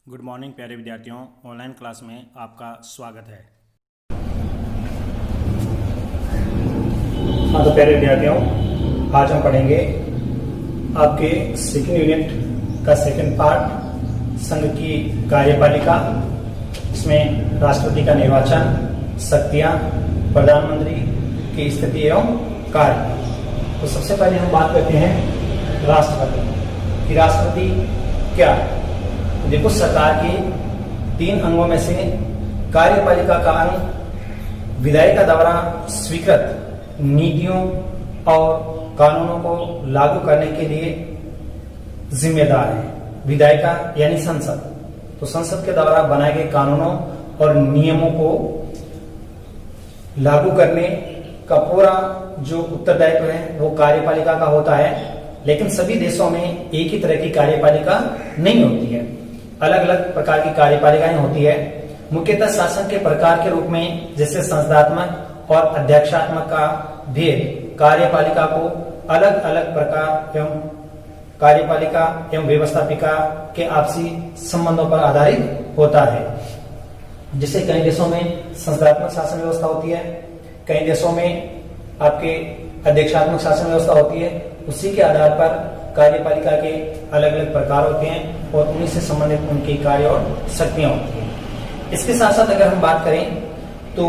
Good morning प्यारे विद्यार्थियों, online class में आपका स्वागत है। हाँ तो प्यारे विद्यार्थियों, आज हम पढ़ेंगे आपके सेकेंड यूनिट का सेकेंड पार्ट, संघ की कार्यपालिका। इसमें राष्ट्रपति का निर्वाचन, शक्तियां, प्रधानमंत्री की स्थिति एवं कार्य। तो सबसे पहले हम बात करते हैं राष्ट्रपति की। राष्ट्रपति क्या है? देखो, सरकार के 3 अंगों में से कार्यपालिका का अंग विधायी का द्वारा स्वीकृत नीतियों और कानूनों को लागू करने के लिए जिम्मेदार है। विधायी का यानी संसद, तो संसद के द्वारा बनाए गए कानूनों और नियमों को लागू करने का पूरा जो उत्तरदायित्व है वो कार्यपालिका का होता है। लेकिन सभी देशों में एक ही तरह की कार्यपालिका नहीं होती है, अलग अलग प्रकार की कार्यपालिकाएं होती है। मुख्यतः शासन के प्रकार के रूप में जैसे संसदात्मक और अध्यक्षात्मक का भेद कार्यपालिका को अलग अलग प्रकार एवं कार्यपालिका एवं व्यवस्थापिका के आपसी संबंधों पर आधारित होता है। जैसे कई देशों में संसदात्मक शासन व्यवस्था होती है, कई देशों में आपके अध्यक्षात्मक शासन व्यवस्था होती है। उसी के आधार पर कार्यपालिका के अलग अलग प्रकार होते हैं और उन्हीं से संबंधित उनके कार्य और शक्तियां होती हैं। इसके साथ साथ अगर हम बात करें तो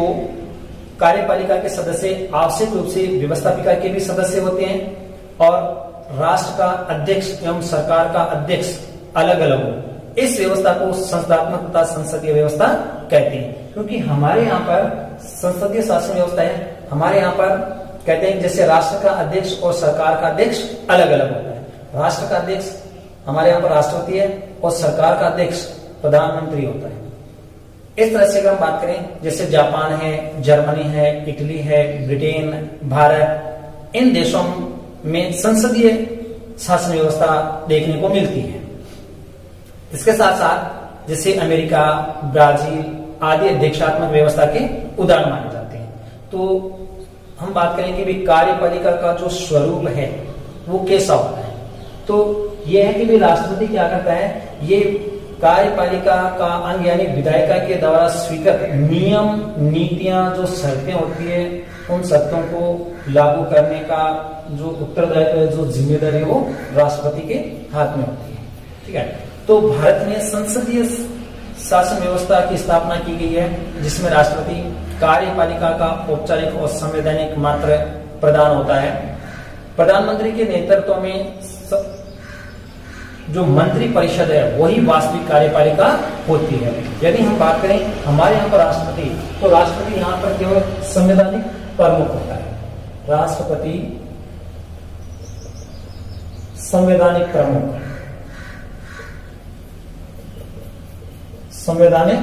कार्यपालिका के सदस्य आवश्यक रूप से व्यवस्थापिका के भी सदस्य होते हैं और राष्ट्र का अध्यक्ष एवं सरकार का अध्यक्ष अलग अलग हो। इस व्यवस्था को संसदात्मक तथा संसदीय व्यवस्था कहते हैं, क्योंकि हमारे यहाँ पर संसदीय शासन व्यवस्था है। हमारे यहाँ पर कहते हैं जैसे राष्ट्र का अध्यक्ष और सरकार का अध्यक्ष अलग अलग होता है। राष्ट्र का अध्यक्ष हमारे यहाँ पर राष्ट्रपति है और सरकार का अध्यक्ष प्रधानमंत्री होता है। इस तरह से अगर हम बात करें, जैसे जापान है, जर्मनी है, इटली है, ब्रिटेन, भारत, इन देशों में संसदीय शासन व्यवस्था देखने को मिलती है। इसके साथ साथ जैसे अमेरिका, ब्राजील आदि अध्यक्षात्मक व्यवस्था के उदाहरण माने जाते हैं। तो हम बात करें कि कार्यपालिका का जो स्वरूप है वो कैसा होता है। तो यह है कि राष्ट्रपति क्या करता है, ये कार्यपालिका का अंग यानी विधायिका के द्वारा स्वीकृत नियम, नीतियां, जो शर्तें होती है, उन शर्तों को लागू करने का जो उत्तरदायित्व है, जो जिम्मेदारी है, वो राष्ट्रपति के हाथ में होती है। ठीक है। तो भारत में संसदीय शासन व्यवस्था की स्थापना की गई है, जिसमें राष्ट्रपति कार्यपालिका का औपचारिक और संवैधानिक मात्र प्रधान होता है। प्रधानमंत्री के नेतृत्व में जो मंत्री परिषद है वही वास्तविक कार्यपालिका होती है। यदि हम बात करें हमारे यहाँ पर राष्ट्रपति, तो राष्ट्रपति यहाँ पर केवल संवैधानिक प्रमुख होता है। राष्ट्रपति संवैधानिक प्रमुख, संवैधानिक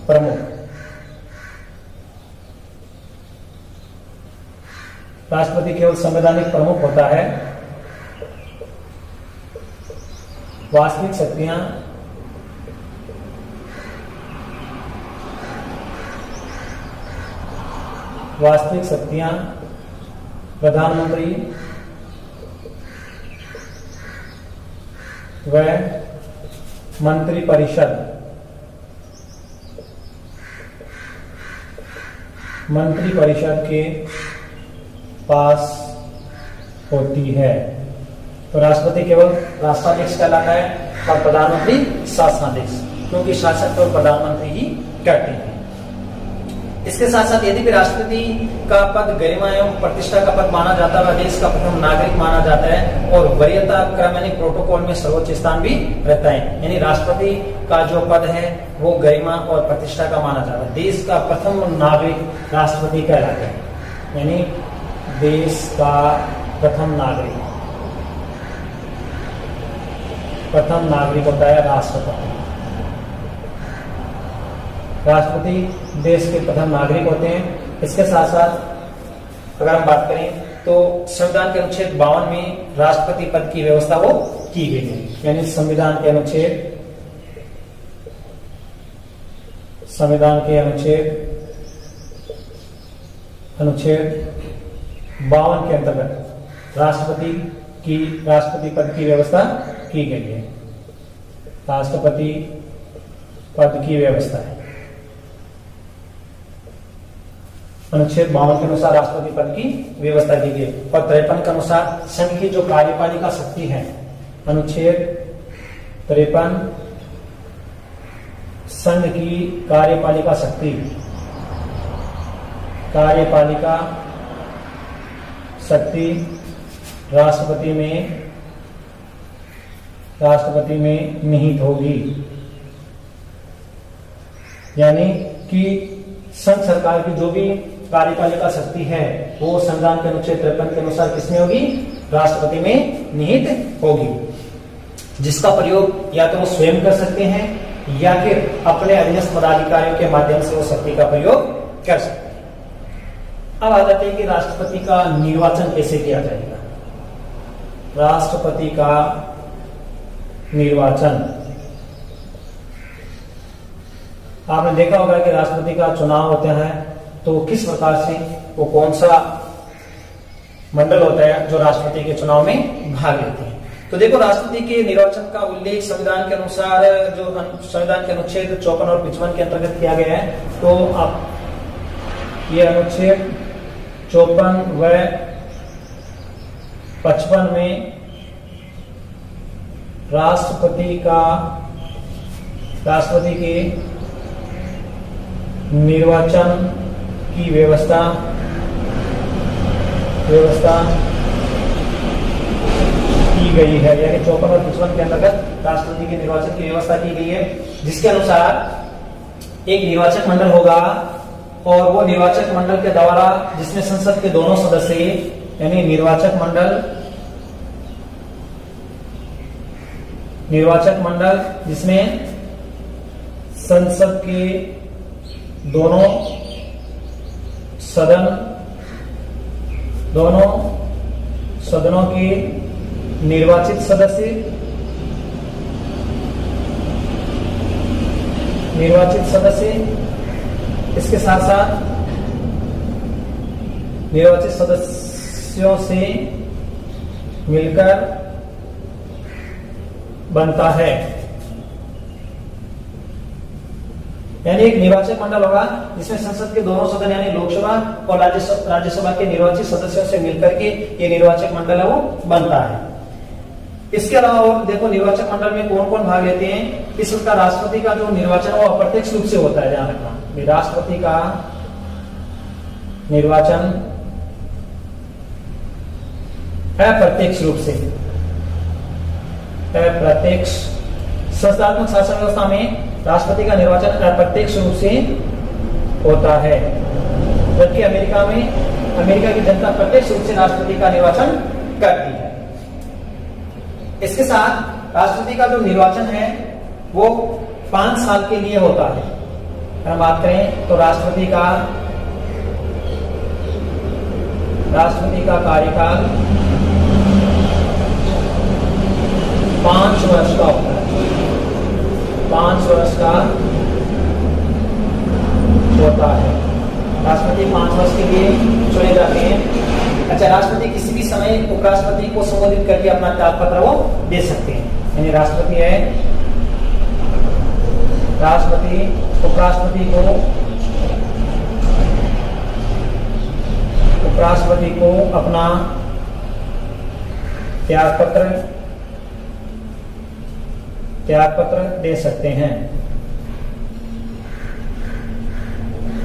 प्रमुख। राष्ट्रपति केवल संवैधानिक प्रमुख होता है। वास्तविक शक्तियां प्रधानमंत्री व मंत्री परिषद के पास होती है। तो राष्ट्रपति केवल राष्ट्राध्यक्ष कहलाता है और प्रधानमंत्री शासनाध्यक्ष, क्योंकि शासक और प्रधानमंत्री ही करते हैं। इसके साथ साथ यदि भी राष्ट्रपति का पद गरिमा एवं प्रतिष्ठा का पद माना जाता है, देश का प्रथम नागरिक माना जाता है और वरीयता क्रम यानी प्रोटोकॉल में सर्वोच्च स्थान भी रहता है। यानी राष्ट्रपति का जो पद है वो गरिमा और प्रतिष्ठा का माना जाता है। देश का प्रथम नागरिक राष्ट्रपति कहलाता है, यानी देश का प्रथम नागरिक होता है राष्ट्रपति। राष्ट्रपति देश के प्रथम नागरिक होते हैं। इसके साथ साथ अगर हम बात करें तो संविधान के अनुच्छेद 52 में राष्ट्रपति पद की व्यवस्था वो की गई है। यानी संविधान के अनुच्छेद 52 के अंतर्गत राष्ट्रपति पद की व्यवस्था की गई है। राष्ट्रपति पद की व्यवस्था है। अनुच्छेद 52 के अनुसार राष्ट्रपति पद की व्यवस्था की गई और 53 के अनुसार संघ की जो कार्यपालिका शक्ति है, अनुच्छेद 53 संघ की कार्यपालिका शक्ति, कार्यपालिका शक्ति राष्ट्रपति में निहित होगी। यानी कि संघ सरकार की जो भी कार्यपालिका शक्ति है वो संविधान के अनुच्छेद 53 के अनुसार किसमें होगी? राष्ट्रपति में निहित होगी, जिसका प्रयोग या तो वो स्वयं कर सकते हैं या फिर अपने अधीनस्थ पदाधिकारियों के माध्यम से वो शक्ति का प्रयोग कर सकते हैं। अब आ जाते हैं कि राष्ट्रपति का निर्वाचन कैसे किया जाएगा। राष्ट्रपति का निर्वाचन, आपने देखा होगा कि राष्ट्रपति का चुनाव होता है तो किस प्रकार से, वो कौन सा मंडल होता है जो राष्ट्रपति के चुनाव में भाग लेते हैं। तो देखो, राष्ट्रपति के निर्वाचन का उल्लेख संविधान के अनुसार, जो संविधान के अनुच्छेद 54 और 55 के अंतर्गत किया गया है। तो आप ये अनुच्छेद 54 व 55 में राष्ट्रपति के निर्वाचन की व्यवस्था की गई है। यानी 54 और 55 के अंतर्गत राष्ट्रपति के निर्वाचन की व्यवस्था की गई है, जिसके अनुसार एक निर्वाचक मंडल होगा और वो निर्वाचक मंडल के द्वारा, जिसमें संसद के दोनों सदस्य, यानी निर्वाचक मंडल जिसमें संसद के दोनों सदनों के निर्वाचित सदस्य इसके साथ साथ निर्वाचित सदस्यों से मिलकर बनता है। यानी एक निर्वाचक मंडल होगा जिसमें संसद के दोनों सदन यानी लोकसभा और राज्यसभा के निर्वाचित सदस्यों से मिलकर के ये निर्वाचक मंडल है वो बनता है। इसके अलावा और देखो, निर्वाचक मंडल में कौन कौन भाग लेते हैं। इस प्रकार राष्ट्रपति का जो निर्वाचन वो अप्रत्यक्ष रूप से होता है, ध्यान रखना। राष्ट्रपति का निर्वाचन अप्रत्यक्ष रूप से, अप्रत्यक्ष संस्थात्मक शासन व्यवस्था में राष्ट्रपति का निर्वाचन अप्रत्यक्ष रूप से होता है, जबकि अमेरिका की जनता प्रत्यक्ष रूप से राष्ट्रपति का निर्वाचन करती है। इसके साथ राष्ट्रपति का जो निर्वाचन है वो 5 साल के लिए होता है। अगर हम बात करें तो राष्ट्रपति का कार्यकाल 5 वर्ष का होता है। 5 वर्ष का होता है। राष्ट्रपति 5 वर्ष के लिए चुने जाते हैं। अच्छा, राष्ट्रपति किसी भी समय उपराष्ट्रपति को संबोधित करके अपना त्याग पत्र वो दे सकते हैं। यानी उपराष्ट्रपति को अपना त्याग पत्र दे सकते हैं।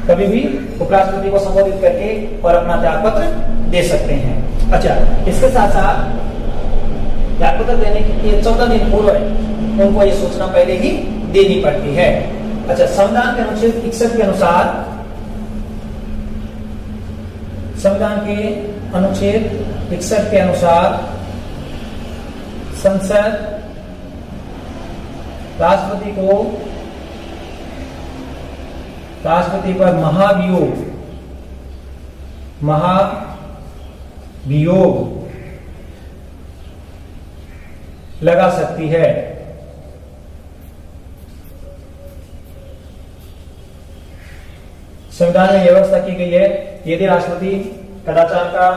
कभी भी उपराष्ट्रपति को संबोधित करके और अपना त्याग पत्र दे सकते हैं। अच्छा, इसके साथ साथ त्याग पत्र देने के 14 दिन पूर्व उनको ये सूचना पहले ही देनी पड़ती है। अच्छा, संविधान के अनुच्छेद 61 के अनुसार, संसद राष्ट्रपति पर महाभियोग लगा सकती है। संविधान में व्यवस्था की गई है, यदि राष्ट्रपति कदाचार का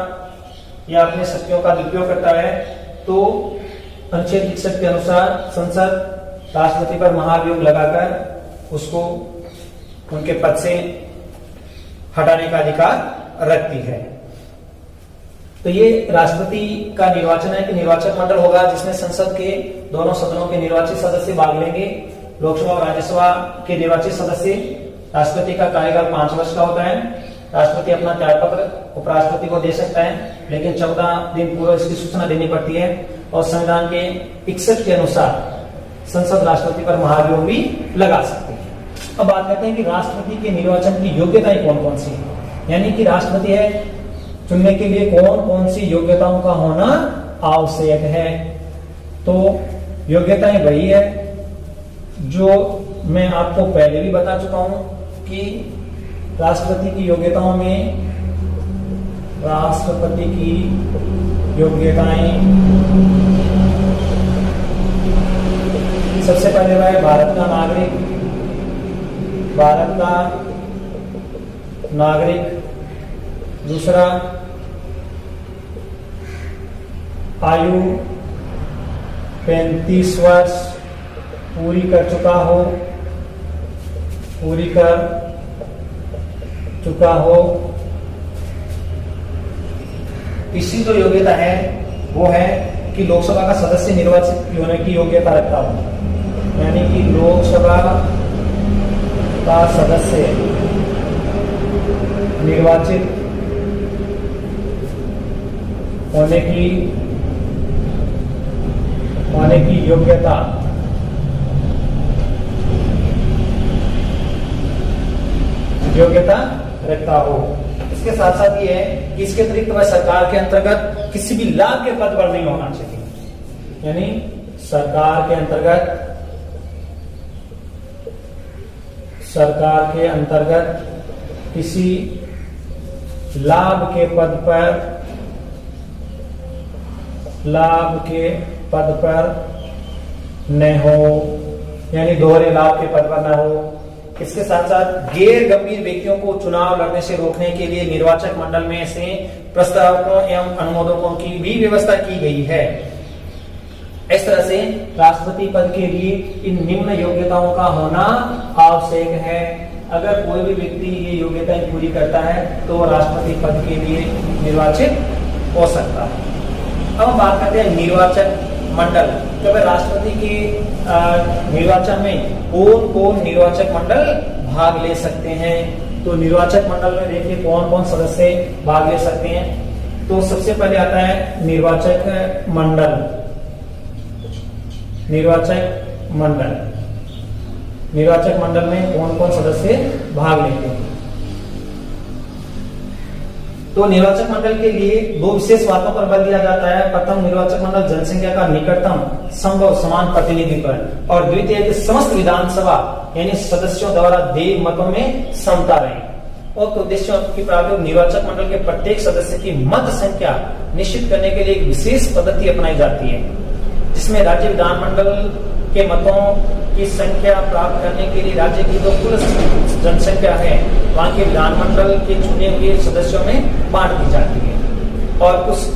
या अपनी शक्तियों का दुरुपयोग करता है तो अनुच्छेद 61 के अनुसार संसद राष्ट्रपति पर महाभियोग लगाकर उसको उनके पद से हटाने का अधिकार रखती है। तो ये राष्ट्रपति का निर्वाचन है कि निर्वाचक मंडल होगा जिसमें संसद के दोनों सदनों के निर्वाचित सदस्य भाग लेंगे। लोकसभा और राज्यसभा के निर्वाचित सदस्य, राष्ट्रपति का कार्यकाल 5 वर्ष का होता है। राष्ट्रपति अपना त्यागपत्र उपराष्ट्रपति को दे सकता है, लेकिन 14 दिन पूर्व इसकी सूचना देनी पड़ती है। और संविधान के 61 के अनुसार संसद राष्ट्रपति पर महाभियोग भी लगा सकती है। अब बात करते हैं कि राष्ट्रपति के निर्वाचन की योग्यताएं कौन कौन सी है, यानी कि राष्ट्रपति है चुनने के लिए कौन कौन सी योग्यताओं का होना आवश्यक है। तो योग्यताएं वही है जो मैं आपको पहले भी बता चुका हूं कि राष्ट्रपति की योग्यताओं में राष्ट्रपति की योग्यताएं सबसे पहले वह भारत का नागरिक, दूसरा आयु 35 वर्ष पूरी कर चुका हो। तीसरी जो योग्यता है वो है कि लोकसभा का सदस्य निर्वाचित होने की योग्यता रखता हो, यानी कि लोकसभा का सदस्य निर्वाचित होने की योग्यता रखता हो। इसके साथ साथ ये है कि इसके अतिरिक्त वह सरकार के अंतर्गत किसी भी लाभ के पद पर नहीं होना चाहिए, यानी सरकार के अंतर्गत किसी लाभ के पद पर न हो, यानी दोहरे लाभ के पद पर न हो। इसके साथ साथ गैर गंभीर व्यक्तियों को चुनाव लड़ने से रोकने के लिए निर्वाचक मंडल में से प्रस्तावकों एवं अनुमोदकों की भी व्यवस्था की गई है। इस तरह से राष्ट्रपति पद के लिए इन निम्न योग्यताओं का होना आवश्यक है। अगर कोई भी व्यक्ति ये योग्यताएं पूरी करता है तो राष्ट्रपति पद के लिए निर्वाचित हो सकता है। अब हम बात करते हैं निर्वाचक मंडल। जब राष्ट्रपति के निर्वाचन में कौन कौन निर्वाचक मंडल भाग ले सकते हैं, तो निर्वाचक मंडल में देखिए कौन कौन सदस्य भाग ले सकते हैं। तो सबसे पहले आता है निर्वाचक मंडल। निर्वाचक मंडल में कौन कौन सदस्य भाग लेते हैं। तो निर्वाचक मंडल के लिए 2 विशेष बातों पर बल दिया जाता है। प्रथम, निर्वाचक मंडल जनसंख्या का निकटतम संभव समान प्रतिनिधित्व, और द्वितीय कि समस्त विधानसभा यानी सदस्यों द्वारा देय मतों में समता रहे। और उद्देश्यों की प्राप्ति, निर्वाचक मंडल के प्रत्येक सदस्य की मत संख्या निश्चित करने के लिए एक विशेष पद्धति अपनाई जाती है, जिसमें राज्य विधानमंडल के मतों की संख्या प्राप्त करने के लिए राज्य की जो कुल जनसंख्या है वहां के विधानमंडल के चुने हुए सदस्यों में बांट दी जाती है और उस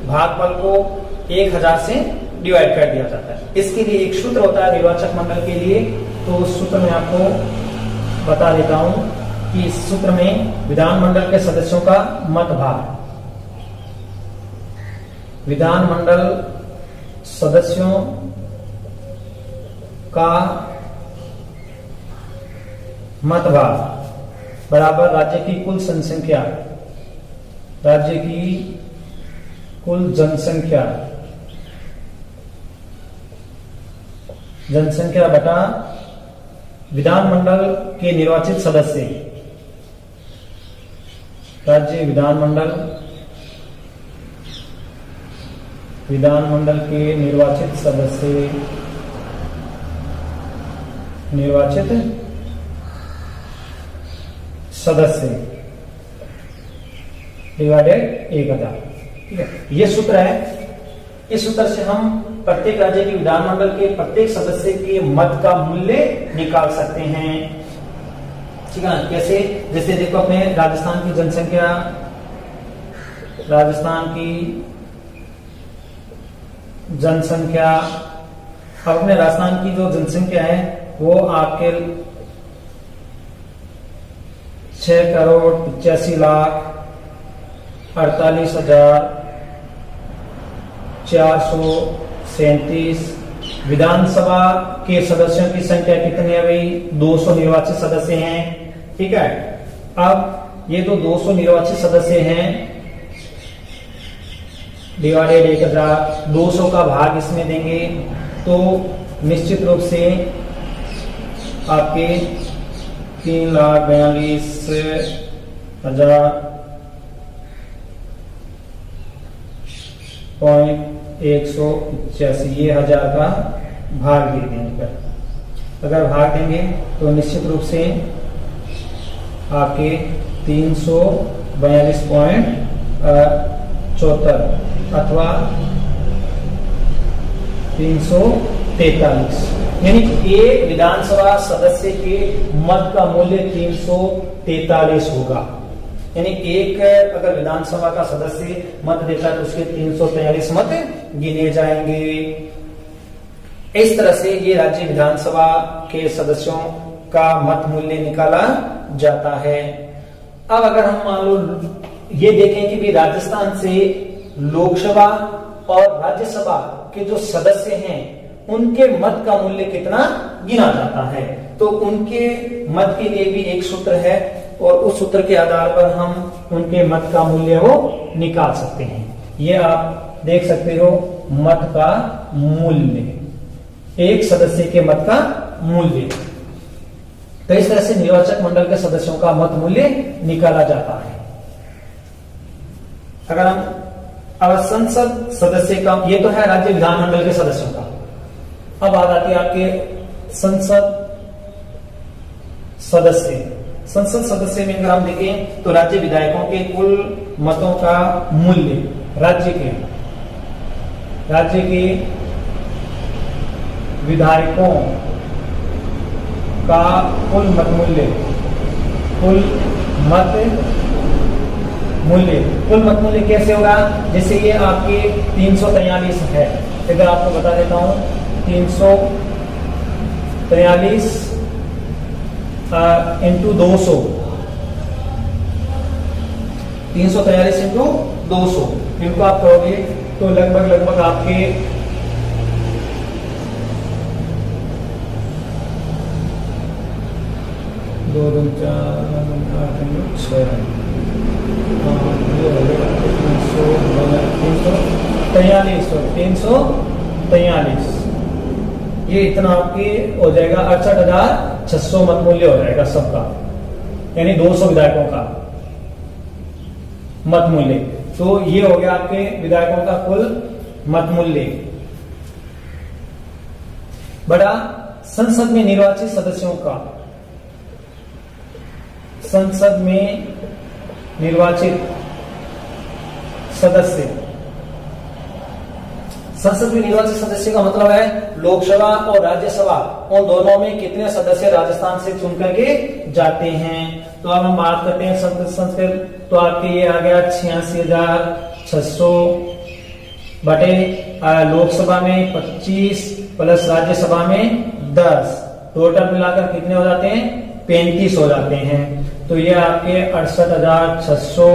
भागफल को 1000 से डिवाइड कर दिया जाता है। इसके लिए एक सूत्र होता है निर्वाचक मंडल के लिए, तो उस सूत्र में आपको बता देता हूं कि इस सूत्र में विधानमंडल के सदस्यों का मत भाग, विधानमंडल सदस्यों का मत भाग बराबर राज्य की कुल जनसंख्या, राज्य की कुल जनसंख्या बटा विधानमंडल के निर्वाचित सदस्य, राज्य विधानमंडल के निर्वाचित सदस्य, डिवाइडेड 1000। ठीक है, ये सूत्र है। इस सूत्र से हम प्रत्येक राज्य की विधानमंडल के प्रत्येक सदस्य के मत का मूल्य निकाल सकते हैं। ठीक है, कैसे? जैसे देखो अपने राजस्थान की जनसंख्या, अपने राजस्थान की जो जनसंख्या है वो आपके 6,48,437। विधानसभा के सदस्यों की संख्या कितनी है भाई? 200 निर्वाचित सदस्य हैं। ठीक है, अब ये तो 200 निर्वाचित सदस्य हैं, डिवाइडेड 1000, 200 का भाग इसमें देंगे तो निश्चित रूप से आपके 3,42,185 ये 1000 का भाग दे देंगे। अगर भाग देंगे तो निश्चित रूप से आपके 342.74 अथवा 343, यानी एक विधानसभा सदस्य के मत का मूल्य 343 होगा। यानी एक अगर विधानसभा का सदस्य मत देता है तो उसके 343 मत गिने जाएंगे। इस तरह से ये राज्य विधानसभा के सदस्यों का मत मूल्य निकाला जाता है। अब अगर हम मान लो ये देखें कि भी राजस्थान से लोकसभा और राज्यसभा के जो सदस्य हैं उनके मत का मूल्य कितना गिना जाता है, तो उनके मत के लिए भी एक सूत्र है और उस सूत्र के आधार पर हम उनके मत का मूल्य वो निकाल सकते हैं। ये आप देख सकते हो, मत का मूल्य, एक सदस्य के मत का मूल्य। तो इस तरह से निर्वाचक मंडल के सदस्यों का मत मूल्य निकाला जाता है। अगर हम अब संसद सदस्य का, ये तो है राज्य विधानमंडल के सदस्यों का। अब बात आती है आपके संसद सदस्य। संसद सदस्य में अगर हम देखें तो राज्य विधायकों के कुल मतों का मूल्य, राज्य के विधायकों का कुल मत मूल्य कैसे होगा? जैसे ये आपके 343 है, अगर आपको बता देता हूं 343 इंटू 200, 343 इंटू 200 इनको आप करोगे तो लगभग आपके 343 ये इतना आपके हो जाएगा 68,600 मत मूल्य हो जाएगा सबका, यानी 200 विधायकों का मत मूल्य। तो ये हो गया आपके विधायकों का कुल मत मूल्य। बड़ा संसद में निर्वाचित सदस्यों का, संसद में निर्वाचित सदस्य, संसद में निर्वाचित सदस्य का मतलब है लोकसभा और राज्यसभा उन दोनों में कितने सदस्य राजस्थान से चुन करके जाते हैं। तो अब हम बात करते हैं संसद, तो आपके ये आ गया 86,600 बटे लोकसभा में 25 प्लस राज्यसभा में 10, टोटल मिलाकर कितने हो जाते हैं? 35 हो जाते हैं। तो ये आपके 68,600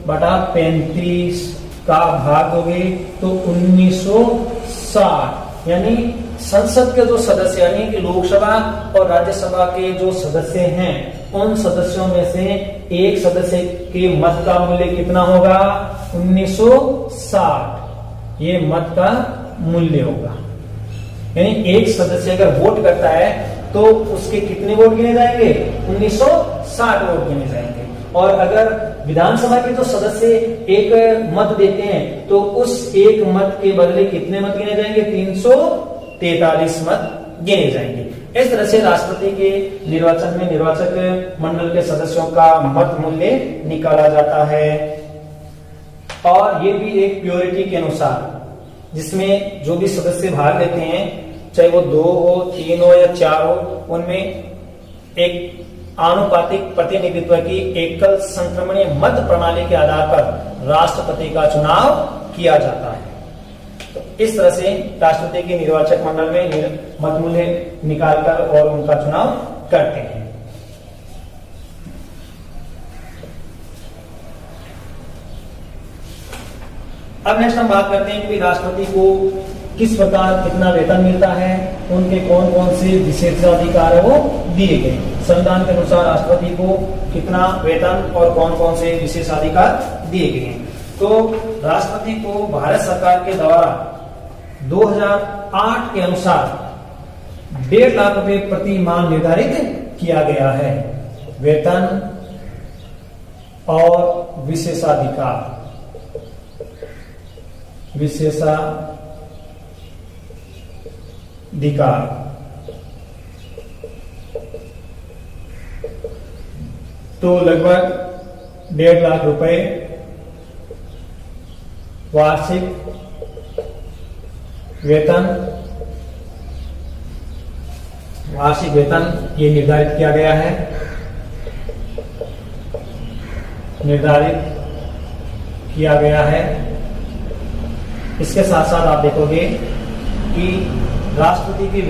बटा 35 का भाग दोगे तो 1960, यानी संसद के जो सदस्य यानी कि लोकसभा और राज्यसभा के जो सदस्य हैं उन सदस्यों में से एक सदस्य के मत का मूल्य कितना होगा? 1960 ये मत का मूल्य होगा। यानी एक सदस्य अगर वोट करता है तो उसके कितने वोट गिने जाएंगे? 1960 वोट गिने जाएंगे। और अगर विधानसभा के जो सदस्य एक मत देते हैं तो उस एक मत के बदले कितने मत गिने जाएंगे? 343 मत गिने जाएंगे। इस तरह से राष्ट्रपति के निर्वाचन में निर्वाचक मंडल के सदस्यों का मत मूल्य निकाला जाता है। और ये भी एक प्योरिटी के अनुसार, जिसमें जो भी सदस्य भाग लेते हैं, चाहे वो 2 हो, 3 हो या 4 हो, उनमें एक आनुपातिक प्रतिनिधित्व की एकल संक्रमणीय मत प्रणाली के आधार पर राष्ट्रपति का चुनाव किया जाता है। तो इस तरह से राष्ट्रपति के निर्वाचक मंडल में मत मूल्य निकालकर और उनका चुनाव करते हैं। अब नेक्स्ट हम बात करते हैं कि राष्ट्रपति को किस प्रकार कितना वेतन मिलता है, उनके कौन कौन से विशेषाधिकार है वो दिए गए। संविधान के अनुसार राष्ट्रपति को कितना वेतन और कौन कौन से विशेषाधिकार दिए गए हैं। तो राष्ट्रपति को भारत सरकार के द्वारा 2008 के अनुसार 1.5 लाख रुपए प्रति माह निर्धारित किया गया है। वेतन और विशेषाधिकार तो लगभग 1.5 लाख रुपए वार्षिक वेतन ये निर्धारित किया गया है। इसके साथ साथ आप देखोगे कि राष्ट्रपति के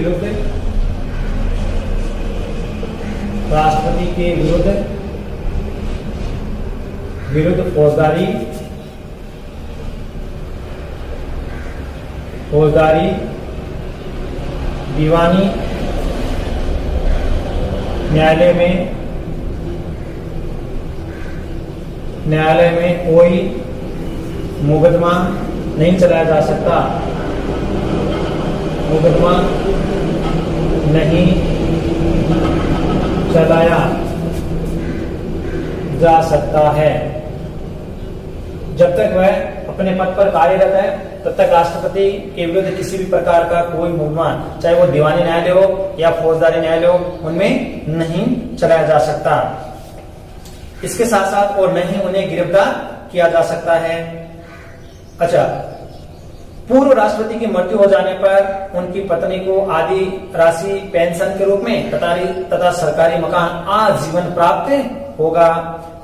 विरुद्ध फौजदारी दीवानी न्यायालय में कोई मुकदमा नहीं चलाया जा सकता, है। जब तक वह अपने पद पर कार्यरत है तब तक राष्ट्रपति के विरुद्ध किसी भी प्रकार का कोई मुकदमा, चाहे वो दीवानी न्यायालय हो या फौजदारी न्यायालय हो, उनमें नहीं चलाया जा सकता। इसके साथ साथ और नहीं उन्हें गिरफ्तार किया जा सकता है। अच्छा, पूर्व राष्ट्रपति की मृत्यु हो जाने पर उनकी पत्नी को आधी राशि पेंशन के रूप में तथा सरकारी मकान आजीवन प्राप्त होगा।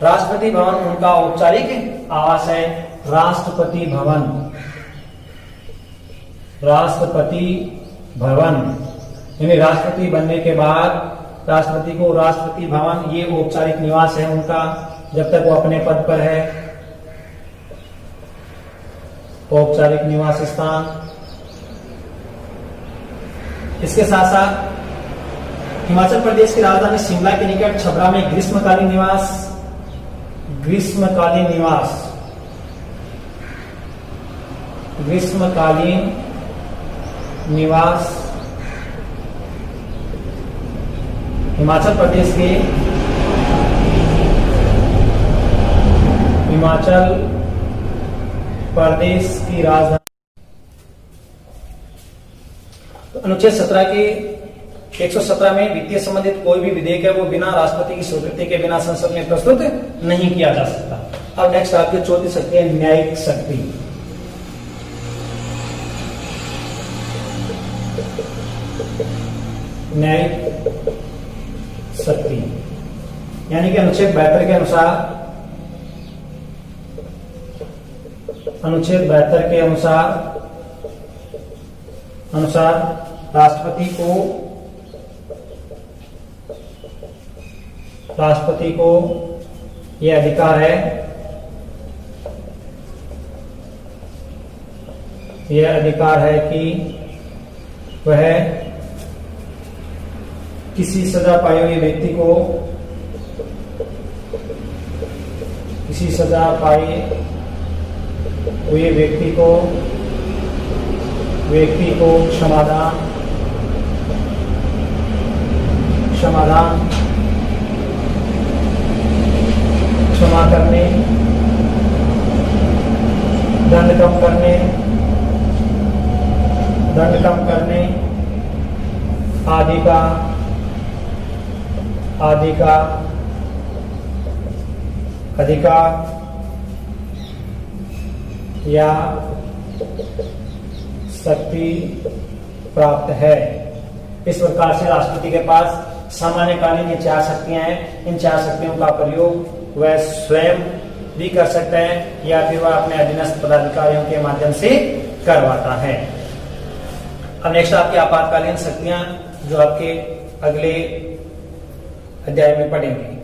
राष्ट्रपति भवन उनका औपचारिक आवास है। राष्ट्रपति भवन यानी राष्ट्रपति बनने के बाद राष्ट्रपति को राष्ट्रपति भवन ये औपचारिक निवास है उनका, जब तक वो अपने पद पर है, औपचारिक निवास स्थान। इसके साथ साथ हिमाचल प्रदेश की राजधानी शिमला के निकट छबरा में ग्रीष्मकालीन निवास हिमाचल प्रदेश की राजधानी। तो अनुच्छेद 17 के 117 में वित्तीय संबंधित कोई भी विधेयक है वो बिना राष्ट्रपति की स्वीकृति के बिना संसद में प्रस्तुत नहीं किया जा सकता। अब नेक्स्ट आपकी चौथी शक्ति है न्यायिक शक्ति। यानी कि अनुच्छेद 72 के अनुसार राष्ट्रपति को यह अधिकार है कि वह किसी सजा पाए हुए व्यक्ति को क्षमा करने, दंड कम करने आदि का अधिकार या शक्ति प्राप्त है। इस प्रकार से राष्ट्रपति के पास सामान्यकालीन ये 4 शक्तियां हैं। इन 4 शक्तियों का प्रयोग वह स्वयं भी कर सकता है या फिर वह अपने अधीनस्थ पदाधिकारियों के माध्यम से करवाता है। अब नेक्स्ट आपकी आपातकालीन शक्तियां जो आपके अगले अध्याय में पढ़ेंगे।